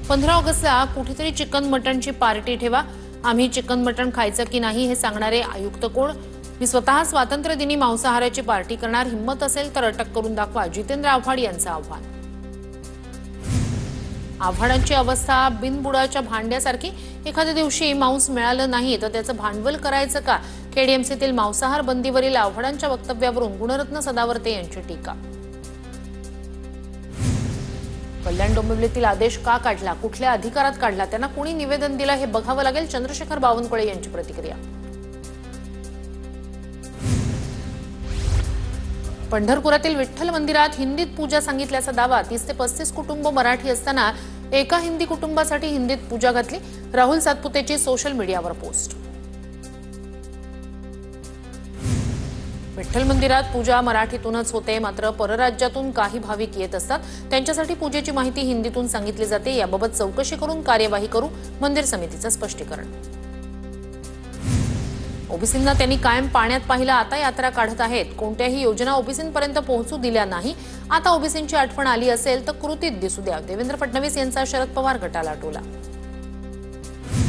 15 ऑगस्टला कुठेतरी chicken मटणची party ठेवा। आम्ही चिकन मटण खायचं की नाही हे सांगणारे आयुक्त कोण? मी स्वतः स्वातंत्र्य दिनी मांसाहाराची पार्टी करणार, हिम्मत असेल तर अटक करून दाखवा, जितेंद्र आव्हाड यांचं आव्हान। आव्हाडांची अवस्था बिनबुडाच्या भांड्यासारखी। एखाद्या दिवशी मांस मिळालं नाही तर त्याचं भांडवल करायचं का? केडीएमसीतील मांसाहार बंदीवरील आव्हाडांच्या वक्तव्यावरून गुणरत्न सदावर्ते यांची टीका। कल्याण डोंबिवलीतील आदेश का काढला, कुठल्या अधिकारात काढला, त्यांना कोणी निवेदन दिलं हे बघावं लागेल, चंद्रशेखर बावनकुळे यांची प्रतिक्रिया। पंढरपुरातील विठ्ठल मंदिरात हिंदीत पूजा सांगितल्याचा दावा। 30 ते 35 कुटुंब मराठी असताना एका हिंदी कुटुंबासाठी हिंदीत पूजा घातली। राहुल सातपुतेची सोशल मीडियावर पोस्ट। विठ्ठल मंदिरात पूजा मराठीतूनच होते, मात्र परराज्यातून काही भाविक येत असतात, त्यांच्यासाठी पूजेची माहिती हिंदीतून सांगितली जाते। याबाबत चौकशी करून कार्यवाही करू, मंदिर समितीचं स्पष्टीकरण। ओबीसींना त्यांनी कायम पाण्यात पाहिलं, आता यात्रा काढत आहेत। कोणत्याही योजना ओबीसींपर्यंत पोहोचू दिल्या नाही। आता ओबीसींची आठवण आली असेल तर कृतीत दिसू द्या, देवेंद्र फडणवीस यांचा शरद पवार गटाला टोला।